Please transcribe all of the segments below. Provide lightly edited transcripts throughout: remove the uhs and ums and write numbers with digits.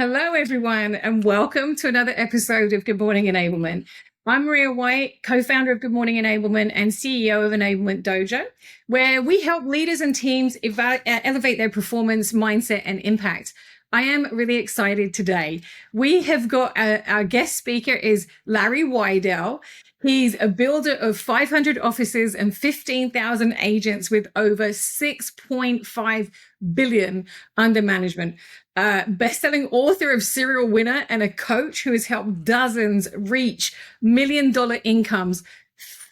Hello, everyone, and welcome to another episode of Good Morning Enablement. I'm Maria White, co-founder of Good Morning Enablement and CEO of Enablement Dojo, where we help leaders and teams elevate their performance, mindset, and impact. I am really excited today. We have got our guest speaker is Larry Weidel. He's a builder of 500 offices and 15,000 agents with over 6.5 billion under management. Best-selling author of Serial Winner and a coach who has helped dozens reach $1 million incomes.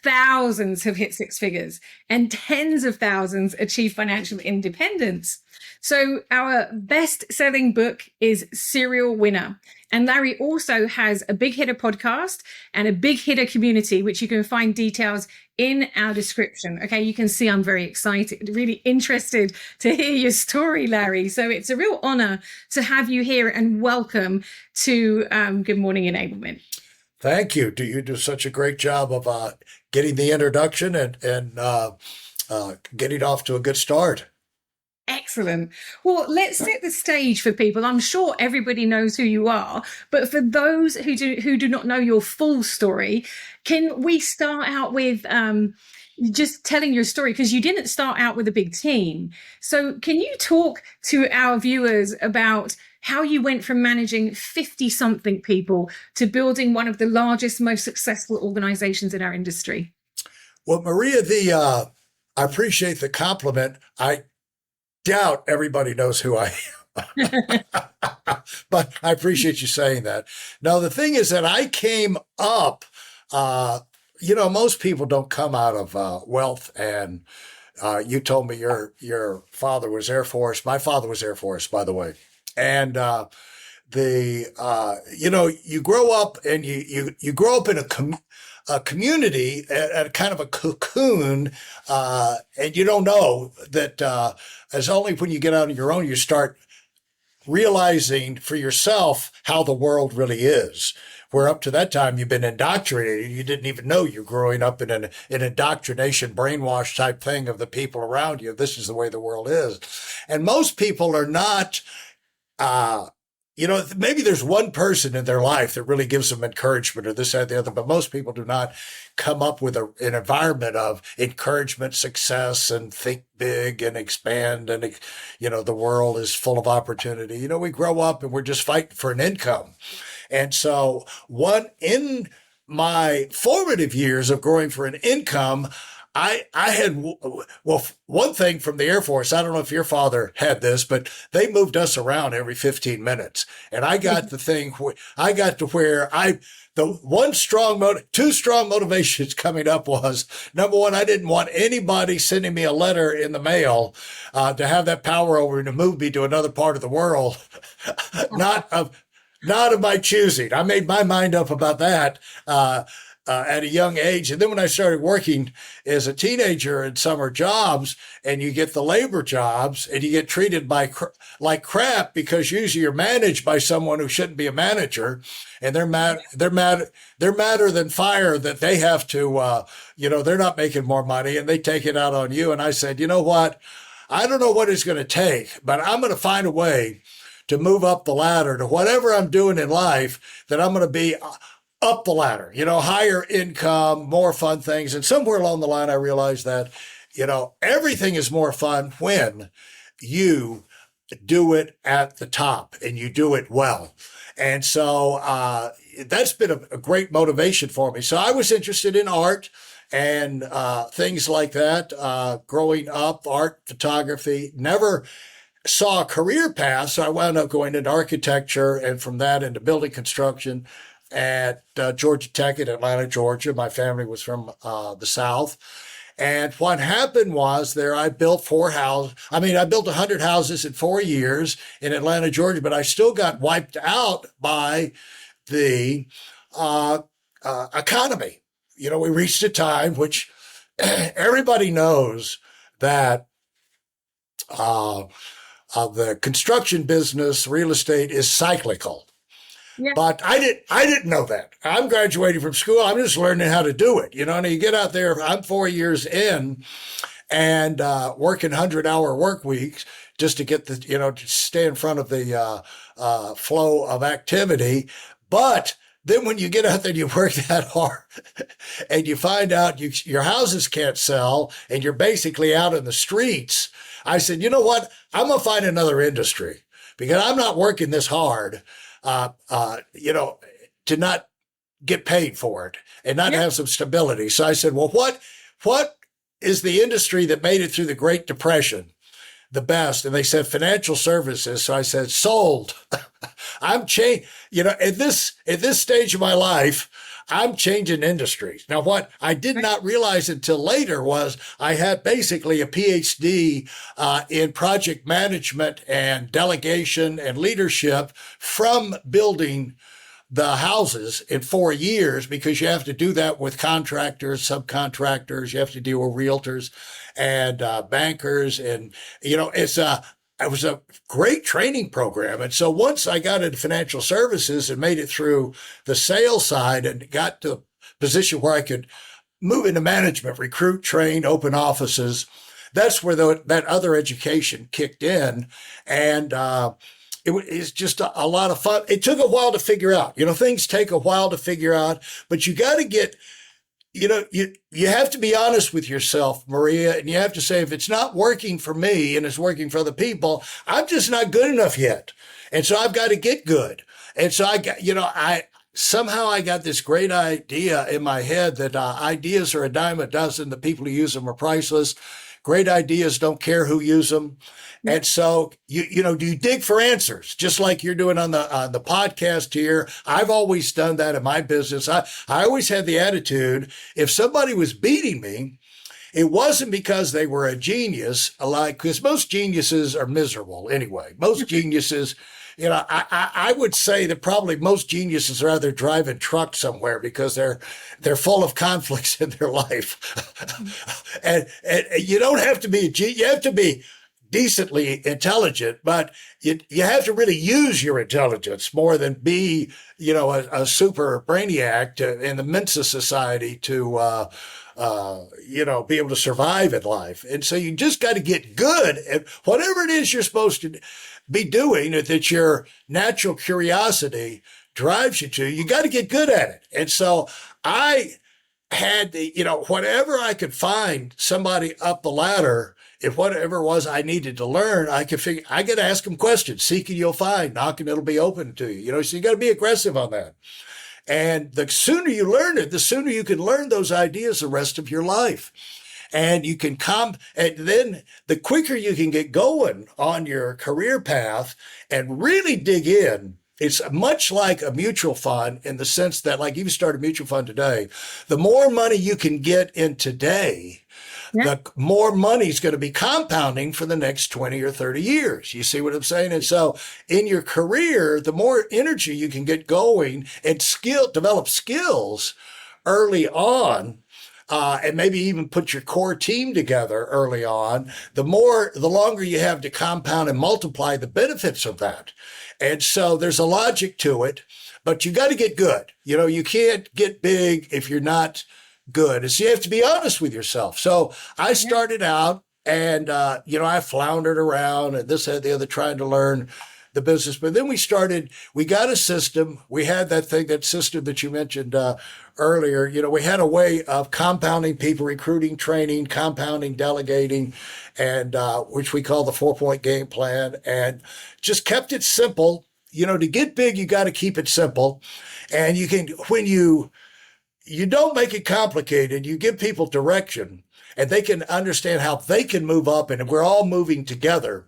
Thousands have hit six figures and tens of thousands achieve financial independence. So our best-selling book is Serial Winner. And Larry also has a big hitter podcast and a big hitter community, which you can find details in our description. Okay, you can see I'm very excited, really interested to hear your story, Larry. So it's a real honor to have you here and welcome to Good Morning Enablement. Thank you. You do such a great job of getting the introduction and getting off to a good start. Excellent. Well, let's set the stage for people. I'm sure everybody knows who you are, but for those who do not know your full story, can we start out with just telling your story? Because you didn't start out with a big team. So can you talk to our viewers about how you went from managing 50-something people to building one of the largest, most successful organizations in our industry? Well, Maria, I appreciate the compliment. I doubt everybody knows who I am, but I appreciate you saying that. Now, the thing is that I came up, most people don't come out of wealth, and you told me your father was Air Force. My father was Air Force, by the way. And you grow up and you grow up in a community, at kind of a cocoon, and you don't know that as only when you get out on your own, you start realizing for yourself how the world really is. Where up to that time, you've been indoctrinated. You didn't even know you're growing up in an indoctrination, brainwash type thing of the people around you. This is the way the world is. And most people are not, maybe there's one person in their life that really gives them encouragement or this, that, the other, but most people do not come up with an environment of encouragement, success, and think big and expand. And, the world is full of opportunity. We grow up and we're just fighting for an income. And so in my formative years of growing for an income, I had, one thing from the Air Force, I don't know if your father had this, but they moved us around every 15 minutes. And I got to where two strong motivations coming up was, number one, I didn't want anybody sending me a letter in the mail to have that power over and to move me to another part of the world, not of my choosing. I made my mind up about that at a young age. And then when I started working as a teenager in summer jobs, and you get the labor jobs and you get treated like crap because usually you're managed by someone who shouldn't be a manager, and they're madder than fire that they have to, they're not making more money and they take it out on you. And I said, you know what? I don't know what it's going to take, but I'm going to find a way to move up the ladder to whatever I'm doing in life, that I'm going to be up the ladder, higher income, more fun things. And somewhere along the line, I realized that, everything is more fun when you do it at the top and you do it well. And so that's been a great motivation for me. So I was interested in art and things like that. Growing up, art, photography, never saw a career path. So I wound up going into architecture, and from that into building construction at Georgia Tech in Atlanta, Georgia. My family was from the South. And what happened was I built 100 houses in 4 years in Atlanta, Georgia, but I still got wiped out by the economy. We reached a time which everybody knows that the construction business, real estate, is cyclical. Yeah. But I didn't know that. I'm graduating from school. I'm just learning how to do it. And you get out there, I'm 4 years in and working 100-hour work weeks, just to get the, to stay in front of the flow of activity. But then when you get out there and you work that hard and you find out your houses can't sell and you're basically out in the streets, I said, you know what? I'm going to find another industry because I'm not working this hard, to not get paid for it and not have some stability. So I said, well, what is the industry that made it through the Great Depression the best? And they said financial services. So I said, sold. I'm changing, at this stage of my life, I'm changing industries. Now, what I did not realize until later was I had basically a PhD in project management and delegation and leadership from building the houses in 4 years, because you have to do that with contractors, subcontractors, you have to deal with realtors and bankers. And, it was a great training program. And so once I got into financial services and made it through the sales side and got to a position where I could move into management, recruit, train, open offices, that's where that other education kicked in. And, it's just a lot of fun. It took a while to figure out. Things take a while to figure out, but you got to get, you have to be honest with yourself, Maria, and you have to say, if it's not working for me and it's working for other people, I'm just not good enough yet. And so I've got to get good. And so I got this great idea in my head that ideas are a dime a dozen. The people who use them are priceless. Great ideas don't care who use them. And so, do you dig for answers, just like you're doing on the podcast here? I've always done that in my business. I always had the attitude, if somebody was beating me, it wasn't because they were a genius, because most geniuses are miserable anyway. Most geniuses, I would say that probably most geniuses are either driving truck somewhere because they're full of conflicts in their life. and you don't have to be a genius. You have to be decently intelligent, but you have to really use your intelligence more than be, a super brainiac in the Mensa Society to, be able to survive in life. And so you just got to get good at whatever it is you're supposed to be doing, that your natural curiosity drives you to. You got to get good at it. And so I had whatever I could find somebody up the ladder, if whatever it was I needed to learn, I could ask them questions. Seeking, you'll find. Knocking, it'll be open to you. So you got to be aggressive on that. And the sooner you learn it, the sooner you can learn those ideas the rest of your life. And you can and then the quicker you can get going on your career path and really dig in. It's much like a mutual fund in the sense that, like, if you start a mutual fund today, the more money you can get in today, the more money is going to be compounding for the next 20 or 30 years. You see what I'm saying? And so in your career, the more energy you can get going and develop skills early on, and maybe even put your core team together early on, the longer you have to compound and multiply the benefits of that. And so there's a logic to it, but you got to get good. You can't get big if you're not good. And so you have to be honest with yourself. So I started out and, I floundered around and this, that, the other, trying to learn the business. But then we got a system. We had that system that you mentioned earlier. We had a way of compounding people, recruiting, training, compounding, delegating, and which we call the 4-point game plan, and just kept it simple. To get big, you got to keep it simple. And when you don't make it complicated, you give people direction and they can understand how they can move up, and we're all moving together.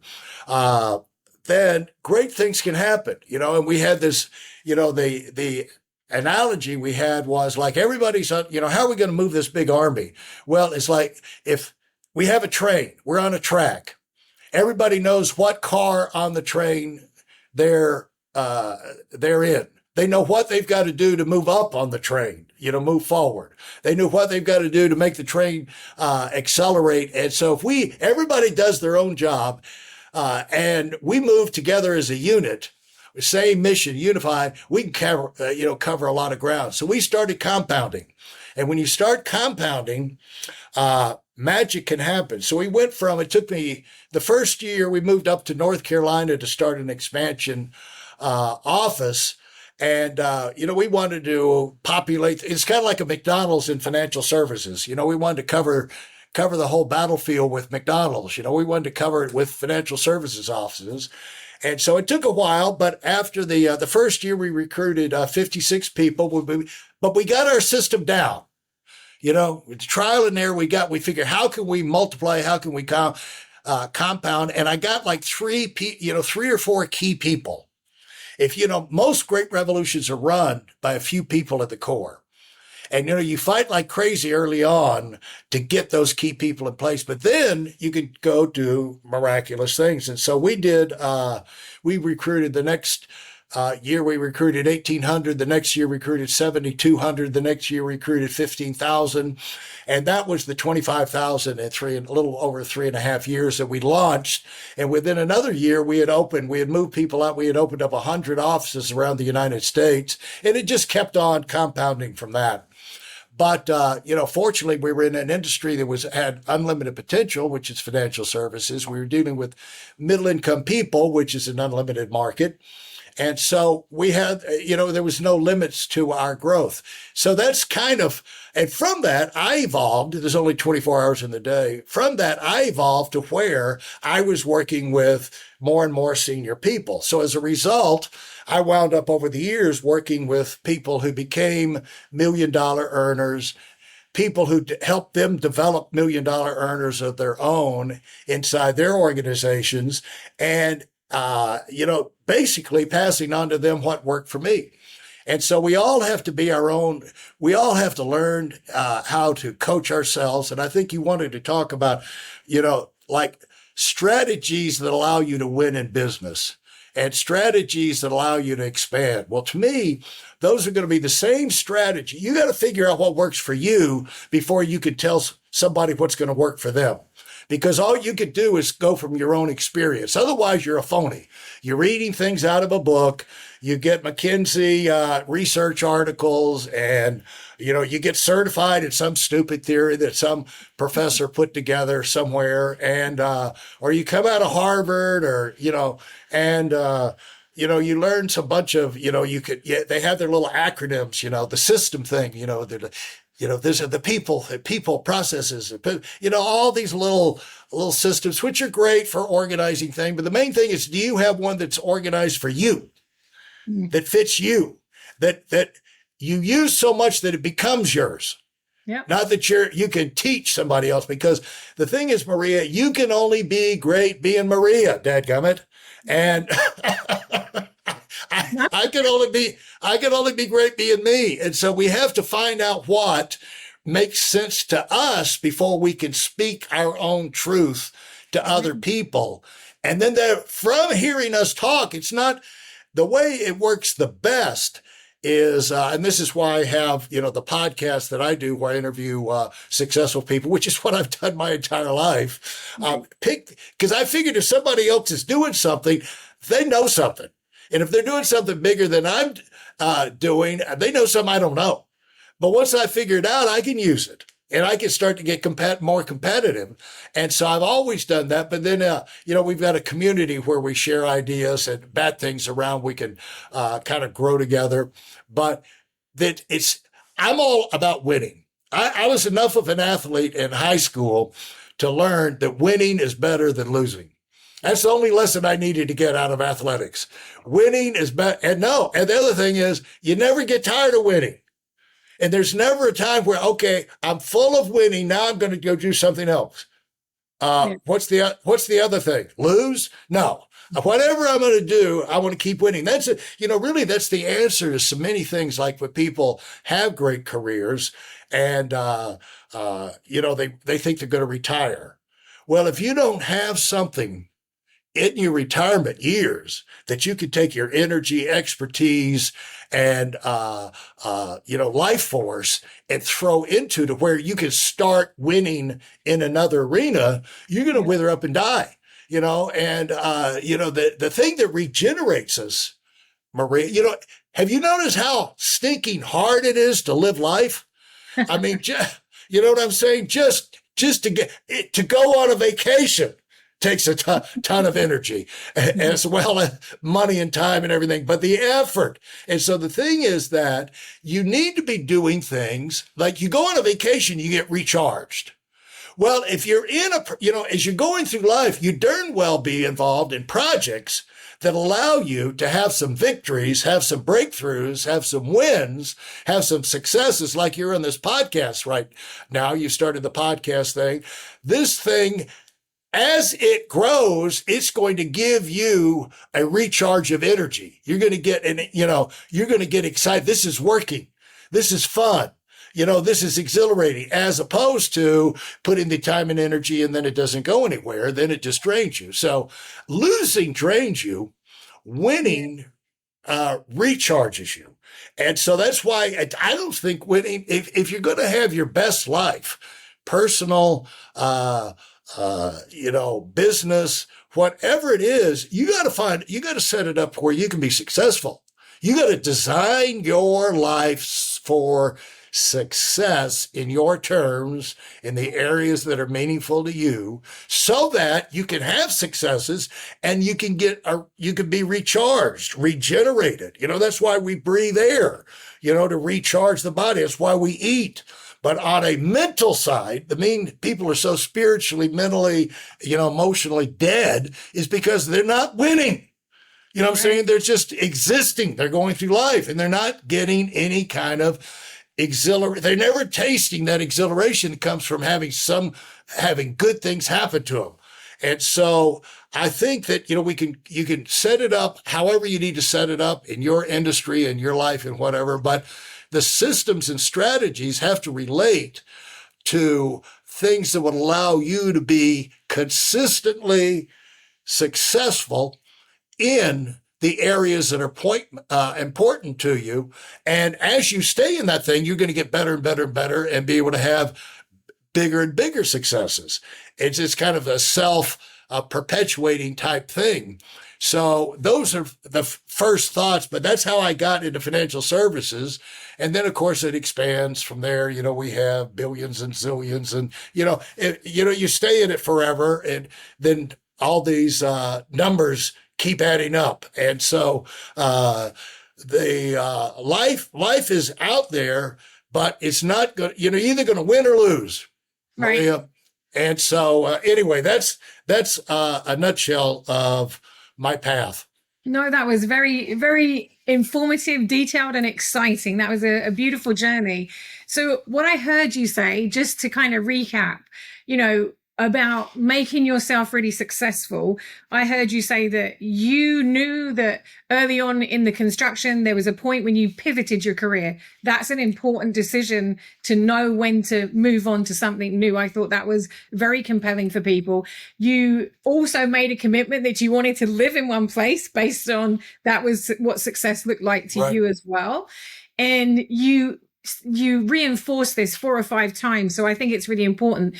Then great things can happen, and we had this, the analogy we had was like, everybody's, how are we going to move this big army? Well, it's like, if we have a train, we're on a track, everybody knows what car on the train they're in. They know what they've got to do to move up on the train, move forward. They know what they've got to do to make the train accelerate. And so if everybody does their own job, and we move together as a unit, same mission, unified, we can cover a lot of ground. So we started compounding. And when you start compounding, magic can happen. So it took me the first year we moved up to North Carolina to start an expansion office. And, we wanted to populate, it's kind of like a McDonald's in financial services. We wanted to cover the whole battlefield with McDonald's. We wanted to cover it with financial services offices. And so it took a while, but after the first year, we recruited 56 people, but we got our system down. Trial and error, we figured, how can we multiply? How can we compound? And I got like three or four key people. Most great revolutions are run by a few people at the core. And, you fight like crazy early on to get those key people in place, but then you could go do miraculous things. And so we recruited the next year, we recruited 1,800. The next year, recruited 7,200. The next year, recruited 15,000. And that was the 25,000 in a little over 3.5 years that we launched. And within another year, we had moved people out. We had opened up 100 offices around the United States. And it just kept on compounding from that. But, fortunately, we were in an industry that had unlimited potential, which is financial services. We were dealing with middle income people, which is an unlimited market. And so we had, there was no limits to our growth. So that's and from that, I evolved. There's only 24 hours in the day. From that, I evolved to where I was working with more and more senior people. So as a result, I wound up over the years working with people who became $1 million earners, people who helped them develop $1 million earners of their own inside their organizations, and basically passing on to them what worked for me. And so we all have to be we all have to learn how to coach ourselves. And I think you wanted to talk about, like strategies that allow you to win in business and strategies that allow you to expand. Well, to me, those are going to be the same strategy. You got to figure out what works for you before you can tell somebody what's going to work for them. Because all you could do is go from your own experience. Otherwise, you're a phony. You're reading things out of a book. You get McKinsey research articles, and you get certified in some stupid theory that some professor put together somewhere, and or you come out of Harvard, or you learn some bunch of they have their little acronyms, the system thing, these are the people processes, all these little systems, which are great for organizing things. But the main thing is, do you have one that's organized for you, that fits you, that you use so much that it becomes yours? Yeah. Not that you can teach somebody else, because the thing is, Maria, you can only be great being Maria, dadgummit. And I can only be great being me. And so we have to find out what makes sense to us before we can speak our own truth to other people. And then from hearing us talk, it's not the way it works. The best is, and this is why I have, the podcast that I do, where I interview successful people, which is what I've done my entire life. Because I figured if somebody else is doing something, they know something. And if they're doing something bigger than I'm doing, they know something I don't know. But once I figure it out, I can use it, and I can start to get more competitive. And so I've always done that. But then, we've got a community where we share ideas and bat things around. We can kind of grow together. But I'm all about winning. I was enough of an athlete in high school to learn that winning is better than losing. That's the only lesson I needed to get out of athletics. Winning is better. And the other thing is, you never get tired of winning. And there's never a time where, okay, I'm full of winning, now I'm going to go do something else. What's the other thing? Lose? No. Whatever I'm going to do, I want to keep winning. That's really that's the answer to so many things. Like when people have great careers and they think they're going to retire. Well, if you don't have something in your retirement years that you can take your energy, expertise, and life force and throw into to where you can start winning in another arena, you're going to wither up and die. The thing that regenerates us, Maria, have you noticed how stinking hard it is to live life? I mean, you know what I'm saying? Just to go on a vacation takes a ton of energy, as well as money and time and everything, but the effort. And so the thing is that you need to be doing things like you go on a vacation, you get recharged. Well, if you're as you're going through life, you darn well be involved in projects that allow you to have some victories, have some breakthroughs, have some wins, have some successes, like you're on this podcast right now. You started the podcast thing. This thing, as it grows, it's going to give you a recharge of energy. You're going to get, you're going to get excited. This is working. This is fun. This is exhilarating, as opposed to putting the time and energy and then it doesn't go anywhere. Then it just drains you. So losing drains you. Winning recharges you. And so that's why I don't think winning, if you're going to have your best life, personal, business, whatever it is, you got to set it up where you can be successful. You got to design your life for success in your terms, in the areas that are meaningful to you, so that you can have successes and you can be recharged, regenerated. That's why we breathe air, to recharge the body. That's why we eat. But on a mental side, people are so spiritually, mentally, emotionally dead is because they're not winning. You know what I'm saying? They're just existing. They're going through life and they're not getting any kind of they're never tasting that exhilaration that comes from having good things happen to them. And so I think that, you can set it up however you need to set it up in your industry and your life and whatever, but the systems and strategies have to relate to things that would allow you to be consistently successful in the areas that are important to you. And as you stay in that thing, you're going to get better and better and better and be able to have bigger and bigger successes. It's just kind of a self-perpetuating type thing. So those are the first thoughts, but that's how I got into financial services. And then, of course, it expands from there. We have billions and zillions and, you stay in it forever. And then all these numbers keep adding up. And so the life is out there, but it's not good. You're either going to win or lose. Right. Maria. And so anyway, that's a nutshell of my path. No, that was very, very informative, detailed, and exciting. That was a beautiful journey. So what I heard you say, just to kind of recap, about making yourself really successful, I heard you say that you knew that early on in the construction, there was a point when you pivoted your career. That's an important decision to know when to move on to something new. I thought that was very compelling for people. You also made a commitment that you wanted to live in one place based on that was what success looked like to you as well. And you reinforce this 4 or 5 times. So I think it's really important.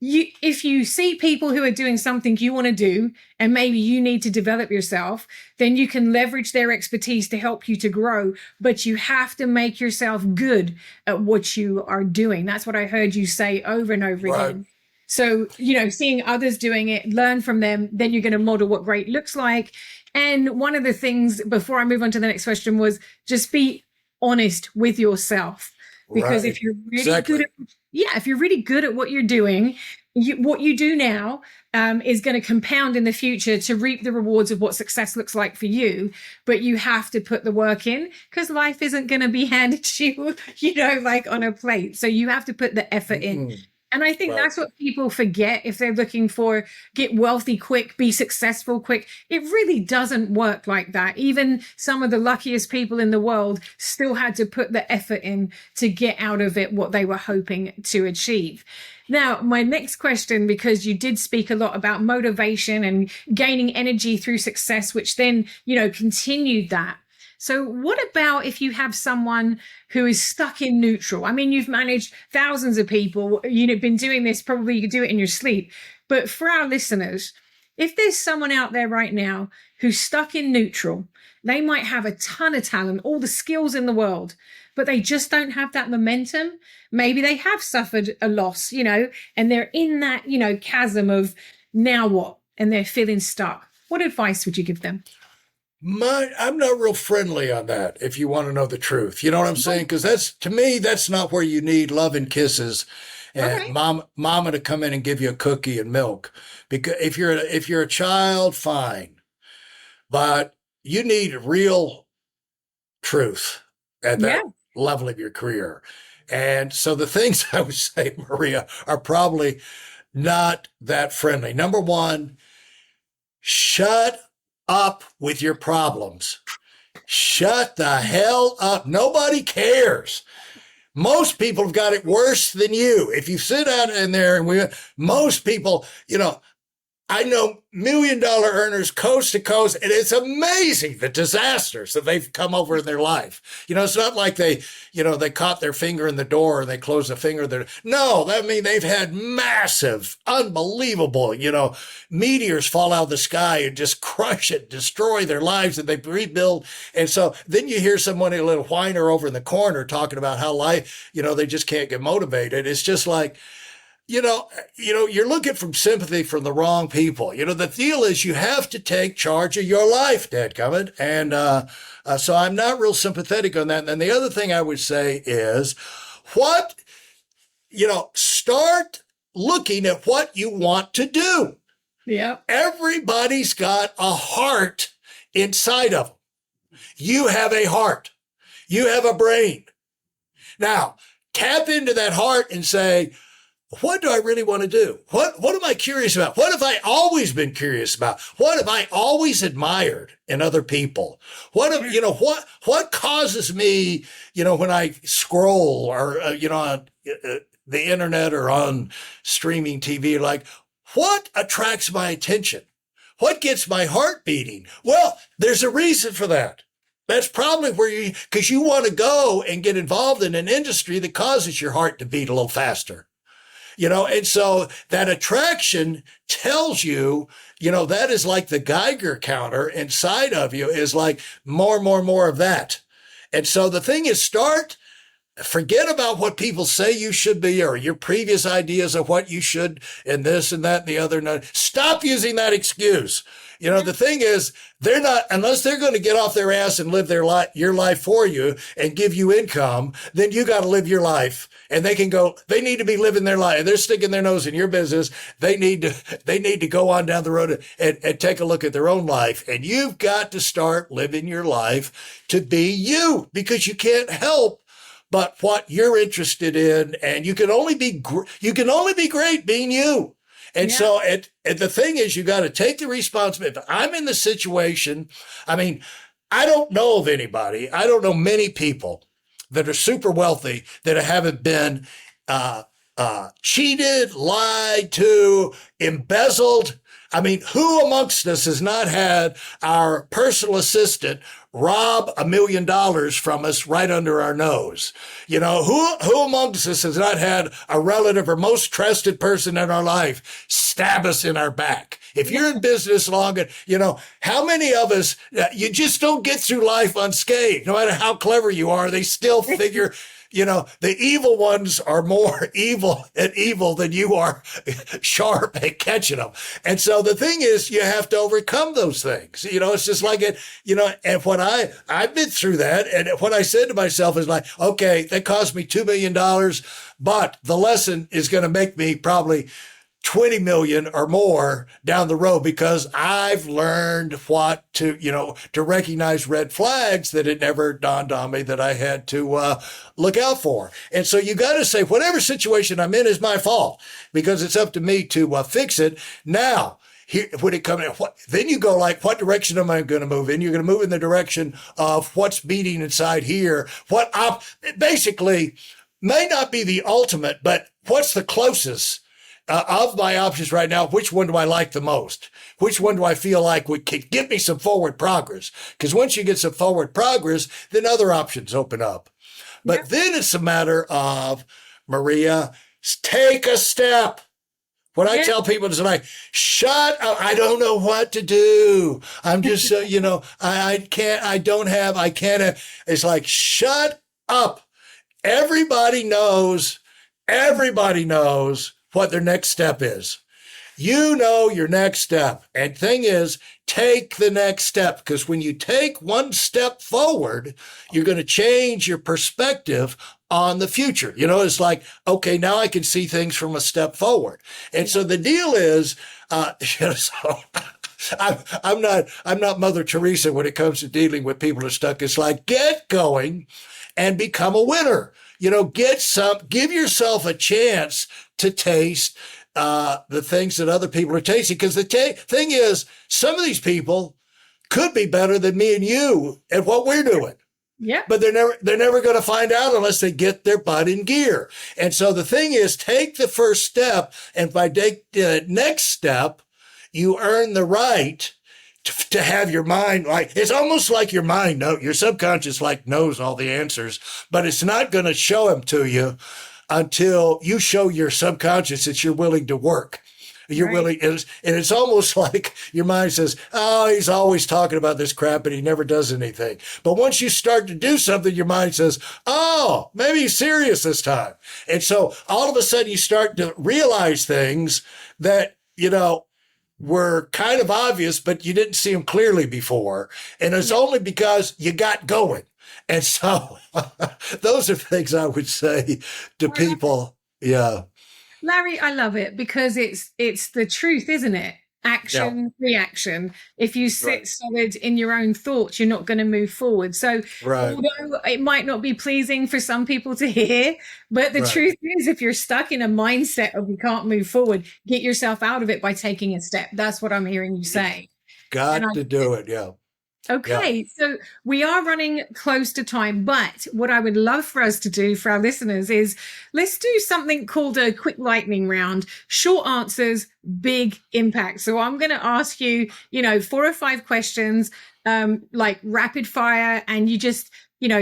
If you see people who are doing something you want to do, and maybe you need to develop yourself, then you can leverage their expertise to help you to grow. But you have to make yourself good at what you are doing. That's what I heard you say over and over again. So, seeing others doing it, learn from them, then you're going to model what great looks like. And one of the things before I move on to the next question was just be honest with yourself. Because if you're really good if you're really good at what you're doing, what you do now is going to compound in the future to reap the rewards of what success looks like for you. But you have to put the work in, because life isn't going to be handed to you, like on a plate. So you have to put the effort in. And I think that's what people forget if they're looking for get wealthy quick, be successful quick. It really doesn't work like that. Even some of the luckiest people in the world still had to put the effort in to get out of it what they were hoping to achieve. Now, my next question, because you did speak a lot about motivation and gaining energy through success, which then, continued that. So what about if you have someone who is stuck in neutral? I mean, you've managed thousands of people, been doing this, probably you could do it in your sleep. But for our listeners, if there's someone out there right now who's stuck in neutral, they might have a ton of talent, all the skills in the world, but they just don't have that momentum. Maybe they have suffered a loss, and they're in that, chasm of now what? And they're feeling stuck. What advice would you give them? I'm not real friendly on that, if you want to know the truth. You know what I'm saying? Because to me, that's not where you need love and kisses and Okay. mama to come in and give you a cookie and milk. Because if you're a child, fine. But you need real truth at Yeah. that level of your career. And so the things I would say, Maria, are probably not that friendly. Number one, shut up with your problems. Shut the hell up. Nobody cares. Most people have got it worse than you. If you sit out in there most people, I know $1 million earners coast to coast, and it's amazing the disasters that they've come over in their life. It's not like they caught their finger in the door and they closed the finger there. No, they've had massive, unbelievable, meteors fall out of the sky and just crush it, destroy their lives, and they rebuild. And so then you hear someone, a little whiner over in the corner, talking about how life, they just can't get motivated. It's just like, you're looking for sympathy from the wrong people. The deal is you have to take charge of your life, dadgummit. And so I'm not real sympathetic on that. And then the other thing I would say is start looking at what you want to do. Yeah. Everybody's got a heart inside of them. You have a heart. You have a brain. Now, tap into that heart and say, what do I really want to do? What am I curious about? What have I always been curious about? What have I always admired in other people? What causes me, when I scroll or, on the internet or on streaming TV, like what attracts my attention? What gets my heart beating? Well, there's a reason for that. That's probably because you want to go and get involved in an industry that causes your heart to beat a little faster. And so that attraction tells you, that is like the Geiger counter inside of you is like more of that. And so the thing is forget about what people say you should be or your previous ideas of what you should and this and that and the other. No, stop using that excuse. The thing is they're not, unless they're going to get off their ass and live your life for you and give you income, then you got to live your life. And they need to be living their life. They're sticking their nose in your business. They need to go on down the road and take a look at their own life. And you've got to start living your life to be you, because you can't help but what you're interested in. And you can only be great being you. And so the thing is, you got to take the responsibility. If I'm in the situation, I don't know of anybody. I don't know many people that are super wealthy that haven't been cheated, lied to, embezzled. Who amongst us has not had our personal assistant rob $1 million from us right under our nose? Who amongst us has not had a relative or most trusted person in our life stab us in our back? If you're in business long, how many of us, you just don't get through life unscathed. No matter how clever you are, they still figure, the evil ones are more evil than you are sharp at catching them. And so the thing is, you have to overcome those things. It's just like it, and when I've been through that. And what I said to myself is like, okay, that cost me $2 million, but the lesson is going to make me probably 20 million or more down the road, because I've learned to recognize red flags that it never dawned on me that I had to look out for. And so you got to say, whatever situation I'm in is my fault, because it's up to me to fix it. Now, here, when it comes, then you go like, what direction am I going to move in? You're going to move in the direction of what's beating inside here. Basically may not be the ultimate, but what's the closest? Of my options right now, which one do I like the most? Which one do I feel like would give me some forward progress? Because once you get some forward progress, then other options open up. But then it's a matter of, Maria, take a step. When I tell people, it's like, shut up. I don't know what to do. I'm just, I can't. It's like, shut up. Everybody knows what their next step is. You know your next step. And thing is, take the next step, because when you take one step forward, you're going to change your perspective on the future. You know, it's like, okay, now I can see things from a step forward. And so the deal is, so I'm not Mother Teresa when it comes to dealing with people who are stuck. It's like, get going and become a winner. You know, give yourself a chance to taste the things that other people are tasting. Because the thing is, some of these people could be better than me and you at what we're doing. Yeah. But they're never going to find out unless they get their butt in gear. And so the thing is, take the first step, and by take the next step, you earn the right to have your mind, like, it's almost like your mind your subconscious like knows all the answers, but it's not going to show them to you until you show your subconscious that you're willing to work. You're right. willing, and it's almost like your mind says, oh, he's always talking about this crap and he never does anything. But once you start to do something, your mind says, oh, maybe he's serious this time. And so all of a sudden you start to realize things that, you know, were kind of obvious, but you didn't see them clearly before. And it's only because you got going. And so those are things I would say to people. Yeah. Larry, I love it because it's the truth, isn't it? Action, reaction. If you sit solid in your own thoughts, you're not going to move forward. So although it might not be pleasing for some people to hear, but the truth is, if you're stuck in a mindset of you can't move forward, get yourself out of it by taking a step. That's what I'm hearing you say. Got to do it. Yeah. Okay, so we are running close to time, but what I would love for us to do for our listeners is let's do something called a quick lightning round, short answers, big impact. So I'm going to ask you, 4 or 5 questions, like rapid fire, and you just,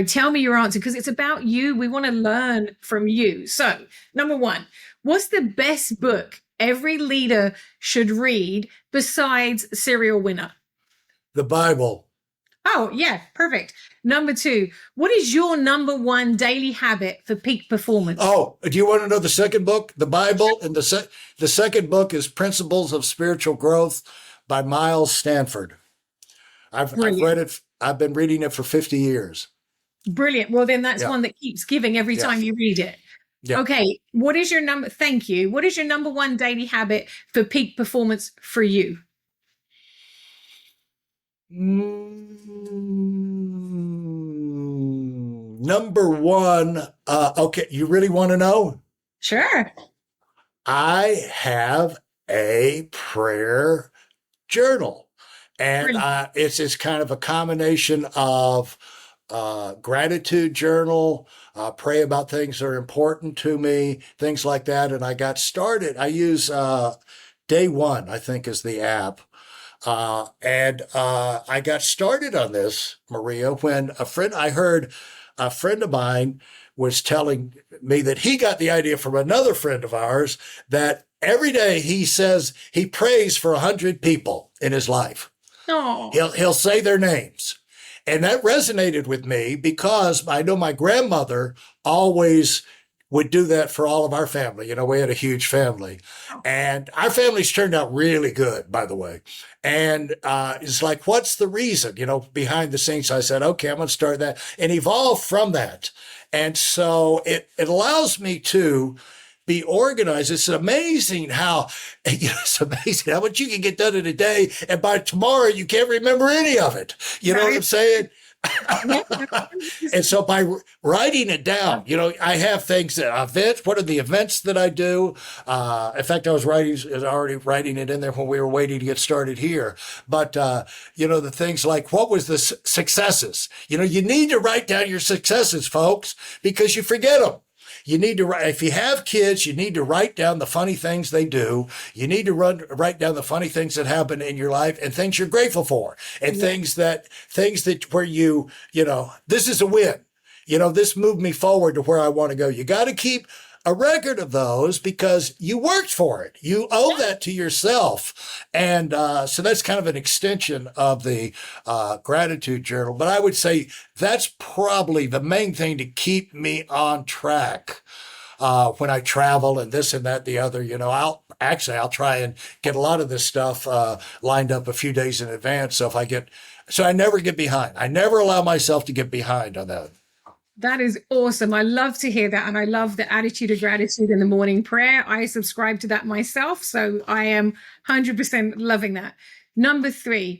tell me your answer because it's about you. We want to learn from you. So number 1, what's the best book every leader should read besides Serial Winner? The Bible. Oh, yeah, perfect. Number 2, what is your number 1 daily habit for peak performance? Oh, do you want to know the second book, the Bible? And the second book is Principles of Spiritual Growth by Miles Stanford. I've read it. I've been reading it for 50 years. Brilliant. Well, then that's one that keeps giving every time you read it. Yeah. Okay. Thank you. What is your number 1 daily habit for peak performance for you? Number 1, okay, you really want to know? Sure. I have a prayer journal, and it's kind of a combination of gratitude journal, pray about things that are important to me, things like that. And I got started. I use Day One, I think, is the app. And I got started on this, Maria, when I heard a friend of mine was telling me that he got the idea from another friend of ours that every day he says he prays for 100 people in his life. Oh. He'll say their names. And that resonated with me because I know my grandmother always would do that for all of our family. You know, we had a huge family, and our family's turned out really good, by the way. And it's like, what's the reason, behind the scenes? I said, okay, I'm going to start that and evolve from that. And so it allows me to be organized. It's amazing how much you can get done in a day. And by tomorrow, you can't remember any of it. You know what I'm saying? And so by writing it down, I have things events. What are the events that I do? In fact, I was already writing it in there when we were waiting to get started here. But, the things like, what was the successes? You need to write down your successes, folks, because you forget them. You need to write, if you have kids, you need to write down the funny things they do. You need to write down the funny things that happen in your life and things you're grateful for and things that where this is a win. this moved me forward to where I want to go. You got to keep a record of those because you worked for it. You owe that to yourself. And so that's kind of an extension of the gratitude journal. But I would say that's probably the main thing to keep me on track. When I travel and this and that, the other, I'll try and get a lot of this stuff lined up a few days in advance. So I never get behind. I never allow myself to get behind on that. That is awesome. I love to hear that. And I love the attitude of gratitude in the morning prayer. I subscribe to that myself. So I am 100% loving that. Number 3,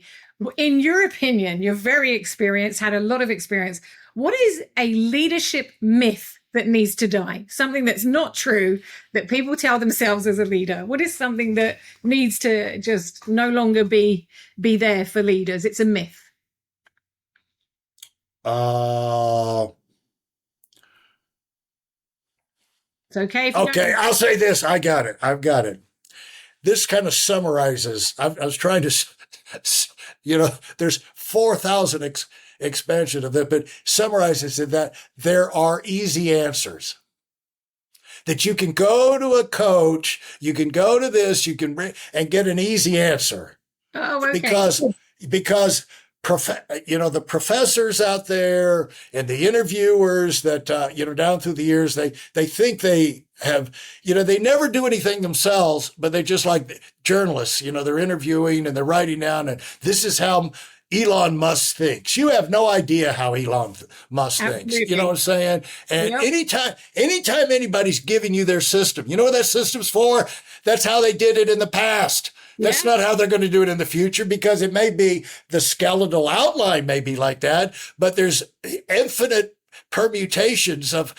in your opinion, you're very experienced, had a lot of experience. What is a leadership myth that needs to die? Something that's not true that people tell themselves as a leader. What is something that needs to just no longer be there for leaders? It's a myth. It's okay. Okay, I'll say this. I've got it. This kind of summarizes. I was trying to, there's 4,000 expansion of it, but summarizes it that there are easy answers. That you can go to a coach, you can go to this, and get an easy answer. Oh, okay. Because the professors out there and the interviewers that, down through the years, they think they have, they never do anything themselves, but they just like journalists, they're interviewing and they're writing down, and this is how Elon Musk thinks. You have no idea how Elon Musk thinks. You know what I'm saying? And anytime anybody's giving you their system, you know what that system's for? That's how they did it in the past. That's not how they're going to do it in the future, because it may be the skeletal outline may be like that, but there's infinite permutations of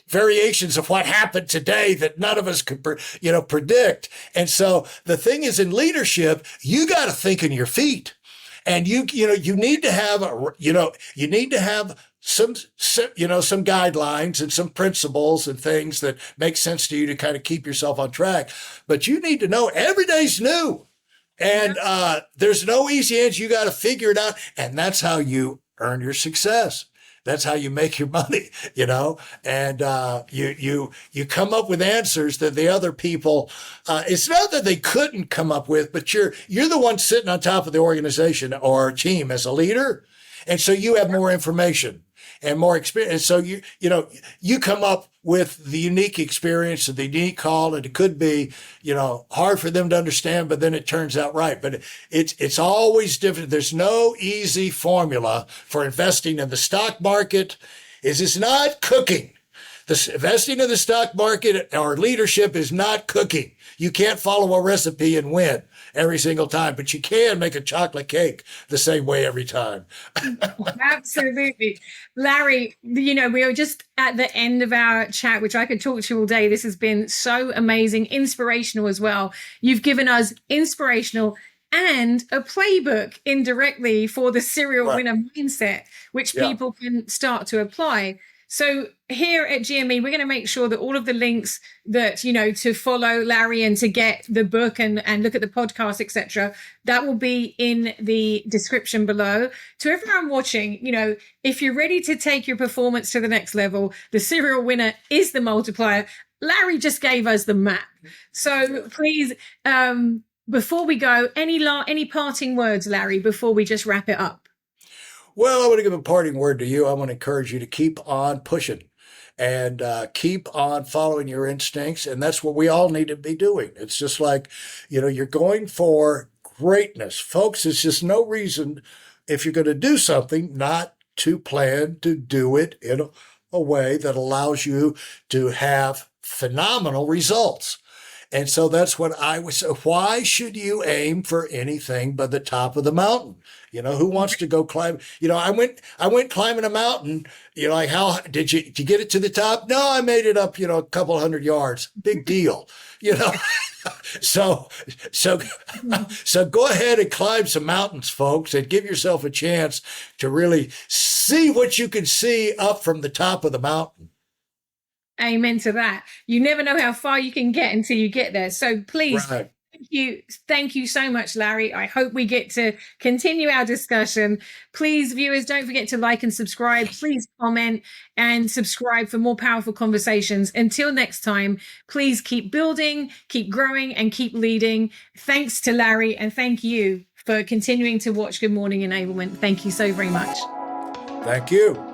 variations of what happened today that none of us could, predict. And so the thing is, in leadership, you got to think on your feet. And you need to have some guidelines and some principles and things that make sense to you to kind of keep yourself on track. But you need to know every day's new, and there's no easy answer. You got to figure it out, and that's how you earn your success. That's how you make your money, and you come up with answers that the other people, it's not that they couldn't come up with, but you're the one sitting on top of the organization or team as a leader. And so you have more information and more experience. And so you come up with the unique experience and the unique call, and it could be, hard for them to understand, but then it turns out right. But it's always different. There's no easy formula for investing in the stock market. It's not cooking. Investing in the stock market or leadership is not cooking. You can't follow a recipe and win every single time, but you can make a chocolate cake the same way every time. Absolutely. Larry, we are just at the end of our chat, which I could talk to you all day. This has been so amazing, inspirational as well. You've given us inspirational and a playbook indirectly for the serial winner mindset, which people can start to apply. So here at GME, we're going to make sure that all of the links that, to follow Larry and to get the book and look at the podcast, etc., that will be in the description below. To everyone watching, if you're ready to take your performance to the next level, the serial winner is the multiplier. Larry just gave us the map. So please, before we go, any parting words, Larry, before we just wrap it up? Well, I want to give a parting word to you. I want to encourage you to keep on pushing and keep on following your instincts. And that's what we all need to be doing. It's just like, you're going for greatness. Folks, it's just no reason, if you're going to do something, not to plan to do it in a way that allows you to have phenomenal results. And so that's what I would say. Why should you aim for anything but the top of the mountain? Who wants to go climb? I went climbing a mountain, like, how did you get it to the top? No, I made it up, a couple hundred yards. Big deal, So go ahead and climb some mountains, folks, and give yourself a chance to really see what you can see up from the top of the mountain. Amen to that. You never know how far you can get until you get there. So please, Thank you so much, Larry. I hope we get to continue our discussion. Please, viewers, don't forget to like and subscribe. Please comment and subscribe for more powerful conversations. Until next time, please keep building, keep growing, and keep leading. Thanks to Larry, and thank you for continuing to watch Good Morning Enablement. Thank you so very much. Thank you.